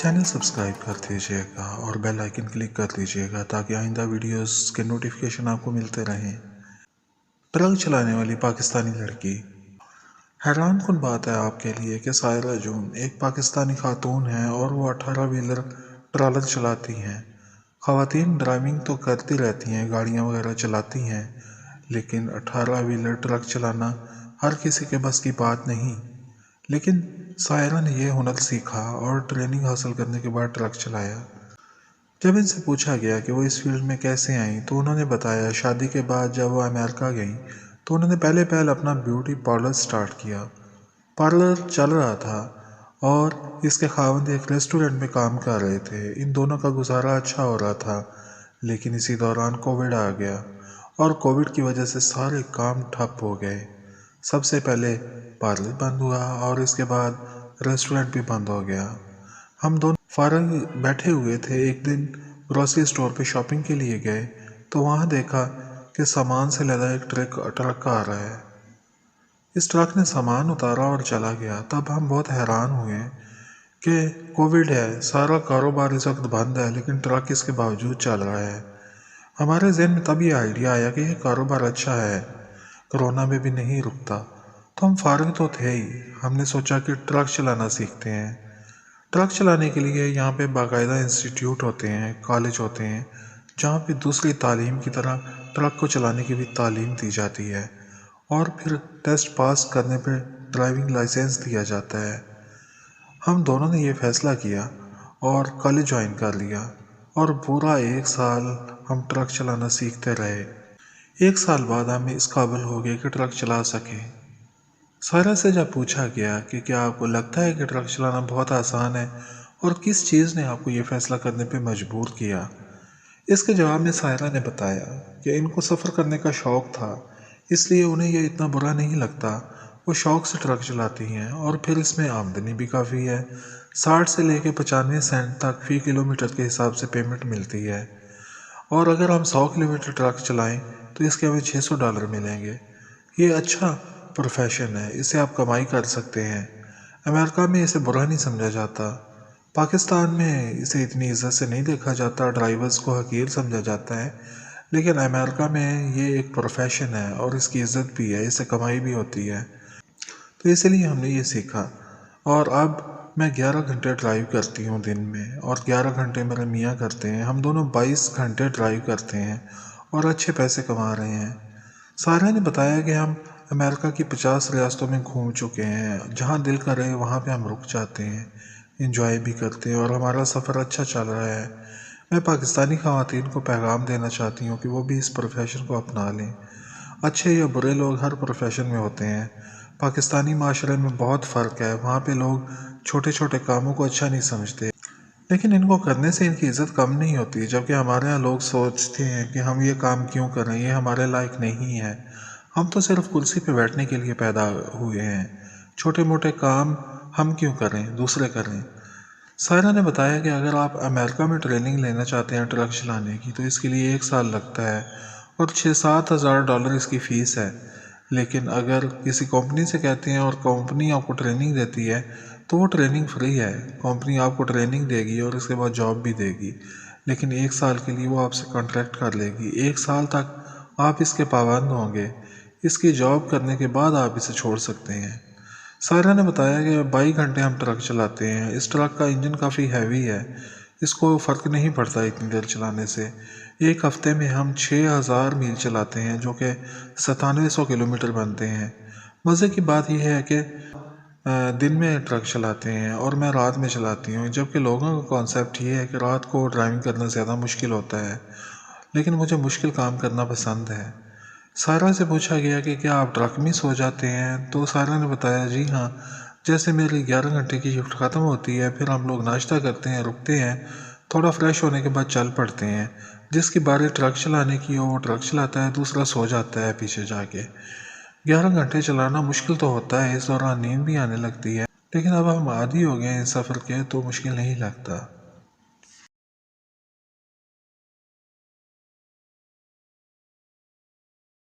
Channel subscribe कर दीजिएगा और बेल आइकन क्लिक कर दीजिएगा ताकि आइंदा वीडियोस के नोटिफिकेशन आपको मिलते रहें। ट्रक चलाने वाली पाकिस्तानी लड़की। हैरान कुन बात है आपके लिए कि सायरा जून एक पाकिस्तानी खातून है और वो 18 व्हीलर ट्रॉलर चलाती हैं। ख़वातीन ड्राइविंग तो करती रहती हैं, गाड़ियाँ वगैरह चलाती हैं, लेकिन 18 व्हीलर ट्रक चलाना हर किसी के बस की बात नहीं। लेकिन सायरा ने यह हुनर सीखा और ट्रेनिंग हासिल करने के बाद ट्रक चलाया। जब इनसे पूछा गया कि वो इस फील्ड में कैसे आई तो उन्होंने बताया शादी के बाद जब वो अमेरिका गई तो उन्होंने पहले अपना ब्यूटी पार्लर स्टार्ट किया। पार्लर चल रहा था और इसके खावंद एक रेस्टोरेंट में काम कर रहे थे। इन दोनों का गुजारा अच्छा हो रहा था, लेकिन इसी दौरान कोविड आ गया और कोविड की वजह से सारे काम ठप हो गए। सबसे पहले पार्लर बंद हुआ और इसके बाद रेस्टोरेंट भी बंद हो गया। हम दोनों फारग बैठे हुए थे। एक दिन ग्रोसरी स्टोर पे शॉपिंग के लिए गए तो वहाँ देखा कि सामान से लदा एक ट्रक आ रहा है। इस ट्रक ने सामान उतारा और चला गया। तब हम बहुत हैरान हुए कि कोविड है, सारा कारोबार इस वक्त बंद है, लेकिन ट्रक इसके बावजूद चल रहा है। हमारे जहन में तब ये आइडिया आया कि ये कारोबार अच्छा है, कोरोना में भी नहीं रुकता। तो हम फारग तो थे ही, हमने सोचा कि ट्रक चलाना सीखते हैं। ट्रक चलाने के लिए यहाँ पे बाकायदा इंस्टीट्यूट होते हैं, कॉलेज होते हैं, जहाँ पे दूसरी तालीम की तरह ट्रक को चलाने की भी तालीम दी जाती है और फिर टेस्ट पास करने पे ड्राइविंग लाइसेंस दिया जाता है। हम दोनों ने ये फैसला किया और कॉलेज ज्वाइन कर लिया और पूरा 1 साल हम ट्रक चलाना सीखते रहे। 1 साल बाद हम इस काबिल हो गए कि ट्रक चला सकें। सायरा से जब पूछा गया कि क्या आपको लगता है कि ट्रक चलाना बहुत आसान है और किस चीज़ ने आपको ये फैसला करने पे मजबूर किया, इसके जवाब में सायरा ने बताया कि इनको सफ़र करने का शौक़ था, इसलिए उन्हें यह इतना बुरा नहीं लगता। वो शौक़ से ट्रक चलाती हैं और फिर इसमें आमदनी भी काफ़ी है। 60 से लेकर 95 सेंट तक फ़ी किलोमीटर के हिसाब से पेमेंट मिलती है और अगर हम 100 किलोमीटर ट्रक चलाएं तो इसके हमें $600 मिलेंगे। ये अच्छा प्रोफेशन है, इससे आप कमाई कर सकते हैं। अमेरिका में इसे बुरा नहीं समझा जाता, पाकिस्तान में इसे इतनी इज्जत से नहीं देखा जाता, ड्राइवर्स को हकीर समझा जाता है, लेकिन अमेरिका में ये एक प्रोफेशन है और इसकी इज्जत भी है, इससे कमाई भी होती है। तो इसलिए हमने ये सीखा और अब मैं 11 घंटे ड्राइव करती हूँ दिन में और 11 घंटे मेरे मियाँ करते हैं। हम दोनों 22 घंटे ड्राइव करते हैं और अच्छे पैसे कमा रहे हैं। सारा ने बताया कि हम अमेरिका की 50 रियासतों में घूम चुके हैं, जहाँ दिल करे वहाँ पे हम रुक जाते हैं, इंजॉय भी करते हैं और हमारा सफ़र अच्छा चल रहा है। मैं पाकिस्तानी ख़वातीन को पैगाम देना चाहती हूँ कि वो भी इस प्रोफेशन को अपना लें। अच्छे या बुरे लोग हर प्रोफेशन में होते हैं। पाकिस्तानी माशरे में बहुत फ़र्क है, वहाँ पे लोग छोटे छोटे कामों को अच्छा नहीं समझते, लेकिन इनको करने से इनकी इज़्ज़त कम नहीं होती। जबकि हमारे यहाँ लोग सोचते हैं कि हम ये काम क्यों करें, ये हमारे लायक नहीं है, हम तो सिर्फ कुर्सी पे बैठने के लिए पैदा हुए हैं, छोटे मोटे काम हम क्यों करें, दूसरे करें। सायरा ने बताया कि अगर आप अमेरिका में ट्रेनिंग लेना चाहते हैं ट्रक चलाने की तो इसके लिए 1 साल लगता है और 6-7 हज़ार डॉलर इसकी फ़ीस है। लेकिन अगर किसी कंपनी से कहते हैं और कंपनी आपको ट्रेनिंग देती है तो वो ट्रेनिंग फ्री है। कंपनी आपको ट्रेनिंग देगी और इसके बाद जॉब भी देगी, लेकिन 1 साल के लिए वो आपसे कॉन्ट्रैक्ट कर लेगी। 1 साल तक आप इसके पाबंद होंगे, इसकी जॉब करने के बाद आप इसे छोड़ सकते हैं। सायरा ने बताया कि 22 घंटे हम ट्रक चलाते हैं। इस ट्रक का इंजन काफ़ी हैवी है, इसको फ़र्क नहीं पड़ता इतनी देर चलाने से। एक हफ्ते में हम 6000 मील चलाते हैं, जो कि 9700 किलोमीटर बनते हैं। मज़े की बात यह है कि दिन में ट्रक चलाते हैं और मैं रात में चलाती हूँ, जबकि लोगों का कॉन्सेप्ट ये है कि रात को ड्राइविंग करना ज़्यादा मुश्किल होता है, लेकिन मुझे मुश्किल काम करना पसंद है। सायरा से पूछा गया कि क्या आप ट्रक में सो जाते हैं तो सायरा ने बताया जी हाँ, जैसे मेरी 11 घंटे की शिफ्ट ख़त्म होती है फिर हम लोग नाश्ता करते हैं, रुकते हैं, थोड़ा फ्रेश होने के बाद चल पड़ते हैं। जिसकी बारी ट्रक चलाने की हो वो ट्रक चलाता है, दूसरा सो जाता है पीछे जाके। 11 घंटे चलाना मुश्किल तो होता है, इस दौरान नींद भी आने लगती है, लेकिन अब हम आदी हो गए हैं इस सफ़र के तो मुश्किल नहीं लगता।